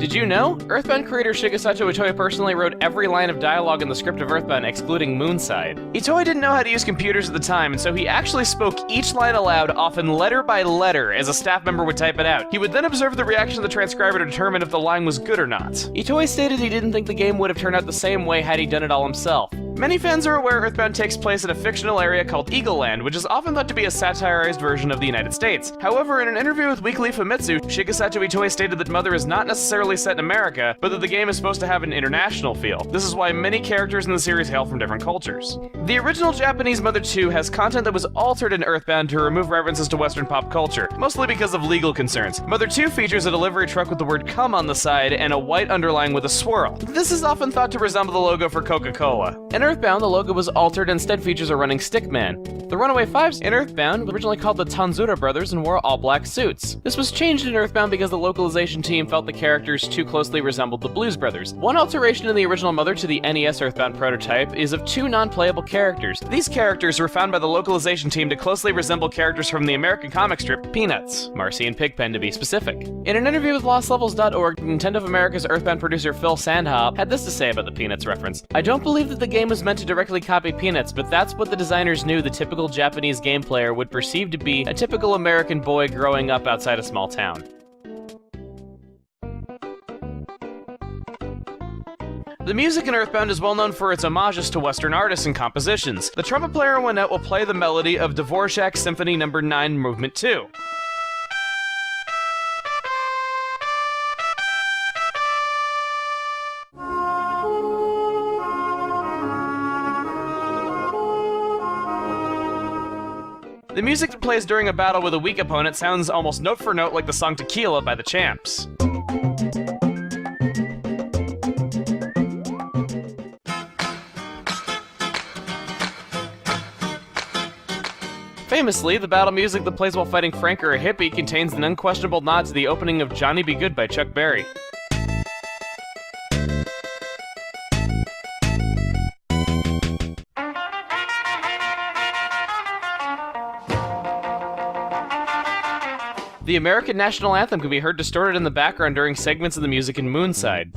Did you know? EarthBound creator Chuggaaconroy Itoi personally wrote every line of dialogue in the script of EarthBound excluding Moonside. Itoi didn't know how to use computers at the time, and so he actually spoke each line aloud, often letter by letter, as a staff member would type it out. He would then observe the reaction of the transcriber to determine if the line was good or not. Itoi stated he didn't think the game would have turned out the same way had he done it all himself. Many fans are aware EarthBound takes place in a fictional area called Eagle Land, which is often thought to be a satirized version of the United States. However, in an interview with Weekly Famitsu, Chuggaaconroy Itoi stated that Mother is not necessarily set in America, but that the game is supposed to have an international feel. This is why many characters in the series hail from different cultures. The original Japanese Mother 2 has content that was altered in EarthBound to remove references to Western pop culture, mostly because of legal concerns. Mother 2 features a delivery truck with the word "come" on the side and a white underline with a swirl. This is often thought to resemble the logo for Coca-Cola. In EarthBound, the logo was altered and instead features a running stickman. The Runaway Fives in EarthBound were originally called the Tanzura brothers and wore all-black suits. This was changed in EarthBound because the localization team felt the characters too closely resembled the Blues Brothers. One alteration in the original Mother to the NES EarthBound prototype is of two non-playable characters. These characters were found by the localization team to closely resemble characters from the American comic strip Peanuts, Marcy and Pigpen to be specific. In an interview with LostLevels.org, Nintendo of America's EarthBound producer Phil Sandhoff had this to say about the Peanuts reference. "I don't believe that the game was meant to directly copy Peanuts, but that's what the designers knew the typical Japanese game player would perceive to be a typical American boy growing up outside a small town." The music in EarthBound is well known for its homages to Western artists and compositions. The trumpet player in Winnet will play the melody of Dvorak's Symphony No. 9, Movement 2. The music that plays during a battle with a weak opponent sounds almost note for note like the song Tequila by the Champs. Famously, the battle music that plays while fighting Frank or a hippie contains an unquestionable nod to the opening of Johnny Be Good by Chuck Berry. The American National Anthem can be heard distorted in the background during segments of the music in Moonside.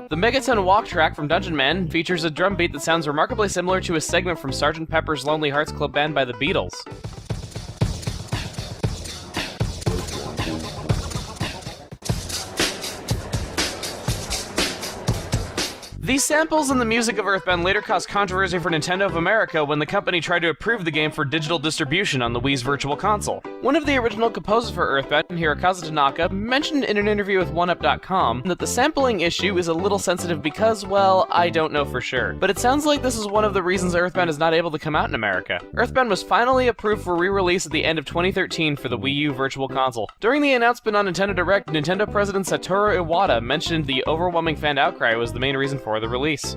The Megaton Walk track from Dungeon Man features a drum beat that sounds remarkably similar to a segment from Sgt. Pepper's Lonely Hearts Club Band by the Beatles. These samples in the music of EarthBound later caused controversy for Nintendo of America when the company tried to approve the game for digital distribution on the Wii's Virtual Console. One of the original composers for EarthBound, Hirokazu Tanaka, mentioned in an interview with OneUp.com that the sampling issue is a little sensitive because, well, I don't know for sure. But it sounds like this is one of the reasons EarthBound is not able to come out in America. EarthBound was finally approved for re-release at the end of 2013 for the Wii U Virtual Console. During the announcement on Nintendo Direct, Nintendo President Satoru Iwata mentioned the overwhelming fan outcry was the main reason for the release.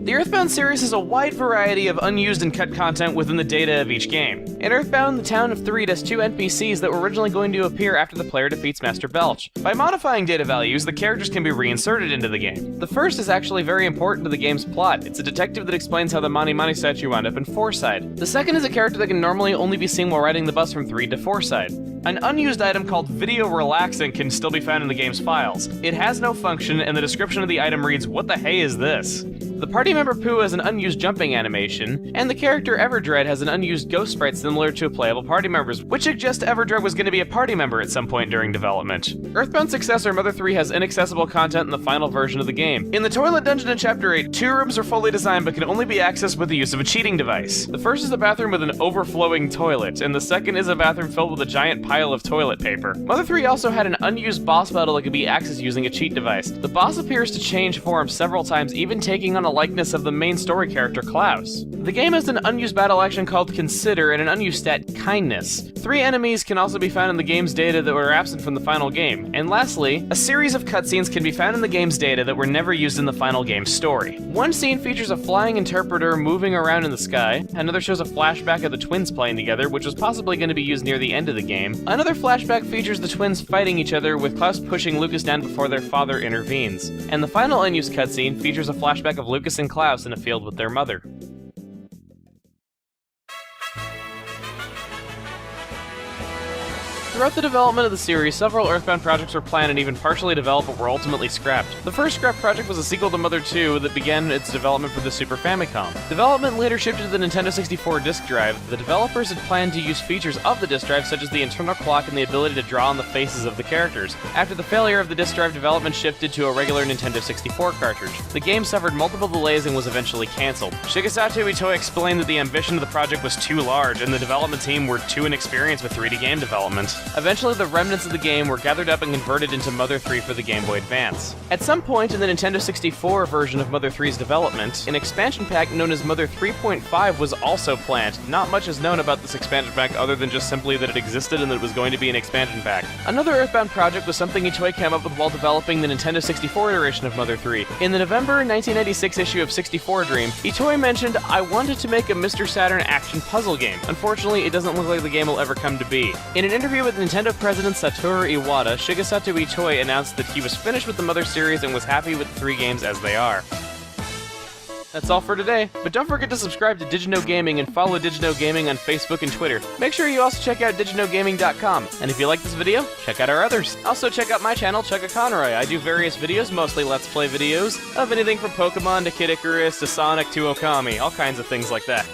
The EarthBound series has a wide variety of unused and cut content within the data of each game. In EarthBound, the town of Threed has two NPCs that were originally going to appear after the player defeats Master Belch. By modifying data values, the characters can be reinserted into the game. The first is actually very important to the game's plot. It's a detective that explains how the Mani Mani statue wound up in Fourside. The second is a character that can normally only be seen while riding the bus from Threed to Fourside. An unused item called Video Relaxant can still be found in the game's files. It has no function, and the description of the item reads, "What the hey is this?" The party member Pooh has an unused jumping animation, and the character Everdread has an unused ghost sprite similar to a playable party member's, which suggests Everdread was going to be a party member at some point during development. EarthBound's successor, Mother 3, has inaccessible content in the final version of the game. In the Toilet Dungeon in Chapter 8, two rooms are fully designed but can only be accessed with the use of a cheating device. The first is a bathroom with an overflowing toilet, and the second is a bathroom filled with a giant pile of toilet paper. Mother 3 also had an unused boss battle that could be accessed using a cheat device. The boss appears to change form several times, even taking on a likeness of the main story character, Klaus. The game has an unused battle action called Consider and an unused stat, Kindness. 3 enemies can also be found in the game's data that were absent from the final game. And lastly, a series of cutscenes can be found in the game's data that were never used in the final game's story. One scene features a flying interpreter moving around in the sky, another shows a flashback of the twins playing together, which was possibly going to be used near the end of the game. Another flashback features the twins fighting each other, with Klaus pushing Lucas down before their father intervenes. And the final unused cutscene features a flashback of Lucas and Klaus in a field with their mother. Throughout the development of the series, several EarthBound projects were planned and even partially developed but were ultimately scrapped. The first scrapped project was a sequel to Mother 2 that began its development for the Super Famicom. Development later shifted to the Nintendo 64 disk drive. The developers had planned to use features of the disk drive such as the internal clock and the ability to draw on the faces of the characters. After the failure of the disk drive, development shifted to a regular Nintendo 64 cartridge. The game suffered multiple delays and was eventually cancelled. Shigesato Itoi explained that the ambition of the project was too large and the development team were too inexperienced with 3D game development. Eventually, the remnants of the game were gathered up and converted into Mother 3 for the Game Boy Advance. At some point in the Nintendo 64 version of Mother 3's development, an expansion pack known as Mother 3.5 was also planned. Not much is known about this expansion pack other than just simply that it existed and that it was going to be an expansion pack. Another EarthBound project was something Itoi came up with while developing the Nintendo 64 iteration of Mother 3. In the November 1996 issue of 64 Dream, Itoi mentioned, "I wanted to make a Mr. Saturn action puzzle game. Unfortunately, it doesn't look like the game will ever come to be." In an interview with Nintendo President Satoru Iwata, Shigesato Itoi announced that he was finished with the Mother series and was happy with the 3 games as they are. That's all for today, but don't forget to subscribe to Digino Gaming and follow Digino Gaming on Facebook and Twitter. Make sure you also check out diginogaming.com, and if you like this video, check out our others. Also check out my channel, Chuggaaconroy. I do various videos, mostly Let's Play videos, of anything from Pokemon to Kid Icarus to Sonic to Okami, all kinds of things like that.